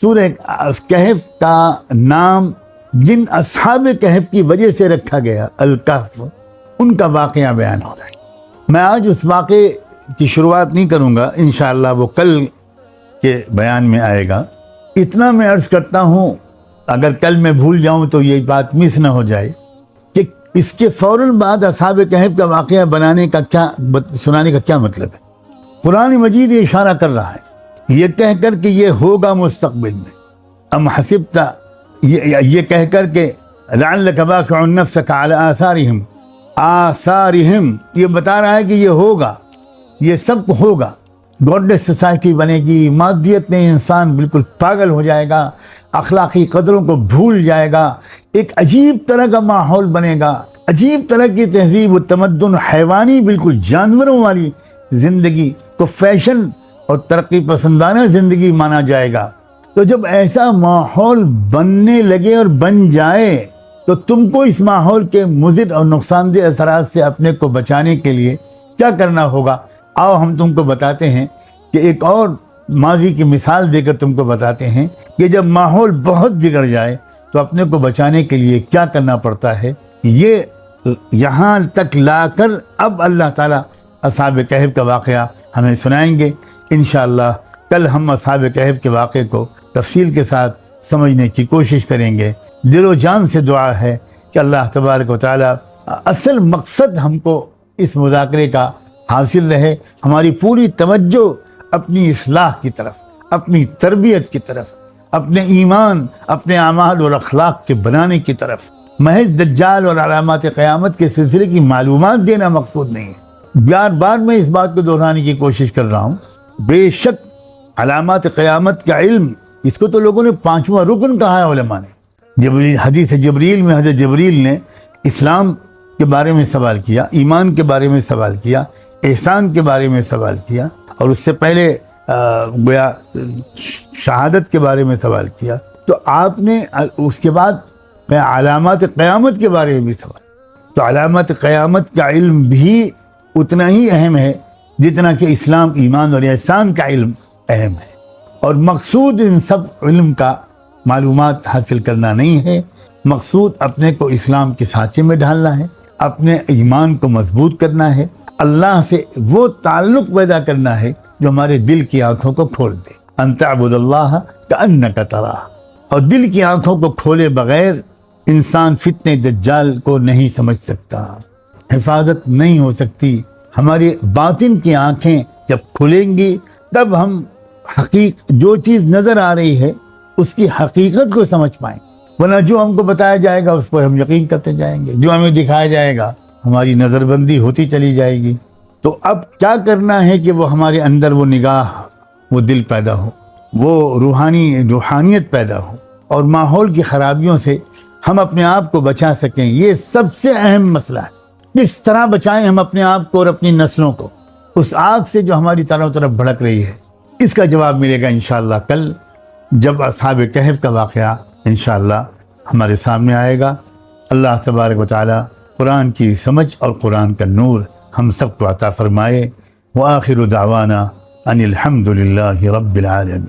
سورہ کہف کا نام جن اصحاب کہف کی وجہ سے رکھا گیا الکہف، ان کا واقعہ بیان ہو رہا ہے۔ میں آج اس واقعے کی شروعات نہیں کروں گا، انشاءاللہ وہ کل کے بیان میں آئے گا۔ اتنا میں عرض کرتا ہوں، اگر کل میں بھول جاؤں تو یہ بات مس نہ ہو جائے کہ اس کے فوراً بعد اصحاب کہف کا واقعہ سنانے کا کیا مطلب ہے۔ قرآن مجید یہ اشارہ کر رہا ہے یہ کہہ کر کہ یہ ہوگا مستقبل میں، ام حسبت، یہ کہہ کر کہ لعلک باخع نفسک علی آثارہم، یہ بتا رہا ہے کہ یہ ہوگا، یہ سب ہوگا۔ گوڈلیس سوسائٹی بنے گی، مادیت میں انسان بالکل پاگل ہو جائے گا، اخلاقی قدروں کو بھول جائے گا، ایک عجیب طرح کا ماحول بنے گا، عجیب طرح کی تہذیب و تمدن، حیوانی بالکل جانوروں والی زندگی کو فیشن اور ترقی پسندانہ زندگی مانا جائے گا۔ تو جب ایسا ماحول بننے لگے اور بن جائے تو تم کو اس ماحول کے مضر اور نقصان دہ اثرات سے اپنے کو بچانے کے لیے کیا کرنا ہوگا؟ آؤ ہم تم کو بتاتے ہیں کہ ایک اور ماضی کی مثال دے کر تم کو بتاتے ہیں کہ جب ماحول بہت بگڑ جائے تو اپنے کو بچانے کے لیے کیا کرنا پڑتا ہے۔ یہ یہاں تک لا کر اب اللہ تعالیٰ اصحاب کہف کا واقعہ ہمیں سنائیں گے۔ انشاءاللہ کل ہم اصحاب کہف کے واقعے کو تفصیل کے ساتھ سمجھنے کی کوشش کریں گے۔ دل و جان سے دعا ہے کہ اللہ تبارک و تعالیٰ اصل مقصد ہم کو اس مذاکرے کا حاصل رہے، ہماری پوری توجہ اپنی اصلاح کی طرف، اپنی تربیت کی طرف، اپنے ایمان، اپنے اعمال اور اخلاق کے بنانے کی طرف۔ محض دجال اور علامات قیامت کے سلسلے کی معلومات دینا مقصود نہیں ہے۔ بار بار میں اس بات کو دہرانے کی کوشش کر رہا ہوں، بے شک علامات قیامت کا علم، اس کو تو لوگوں نے 5واں رکن کہا ہے علماء نے۔ حدیث جبریل میں حضرت جبریل نے اسلام کے بارے میں سوال کیا، ایمان کے بارے میں سوال کیا، احسان کے بارے میں سوال کیا، اور اس سے پہلے گویا شہادت کے بارے میں سوال کیا۔ تو آپ نے اس کے بعد علامات قیامت کے بارے میں بھی سوال۔ تو علامات قیامت کا علم بھی اتنا ہی اہم ہے جتنا کہ اسلام، ایمان اور احسان کا علم اہم ہے۔ اور مقصود ان سب علم کا معلومات حاصل کرنا نہیں ہے، مقصود اپنے کو اسلام کے سانچے میں ڈھالنا ہے، اپنے ایمان کو مضبوط کرنا ہے، اللہ سے وہ تعلق پیدا کرنا ہے جو ہمارے دل کی آنکھوں کو کھول دے۔ ان تعبد اللہ کأنک تراہ۔ اور دل کی آنکھوں کو کھولے بغیر انسان فتنہ دجال کو نہیں سمجھ سکتا، حفاظت نہیں ہو سکتی۔ ہماری باطن کی آنکھیں جب کھلیں گی تب ہم جو چیز نظر آ رہی ہے اس کی حقیقت کو سمجھ پائیں گے، ورنہ جو ہم کو بتایا جائے گا اس پر ہم یقین کرتے جائیں گے، جو ہمیں دکھایا جائے گا ہماری نظر بندی ہوتی چلی جائے گی۔ تو اب کیا کرنا ہے کہ وہ ہمارے اندر وہ نگاہ، وہ دل پیدا ہو، وہ روحانیت پیدا ہو، اور ماحول کی خرابیوں سے ہم اپنے آپ کو بچا سکیں۔ یہ سب سے اہم مسئلہ ہے، کس طرح بچائیں ہم اپنے آپ کو اور اپنی نسلوں کو اس آگ سے جو ہماری چاروں طرف بھڑک رہی ہے۔ اس کا جواب ملے گا انشاءاللہ کل، جب اصحاب کہف کا واقعہ انشاءاللہ ہمارے سامنے آئے گا۔ اللہ تبارک و تعالی قرآن کی سمجھ اور قرآن کا نور ہم سب کو عطا فرمائے۔ وآخر دعوانا ان الحمد للہ رب العالمین۔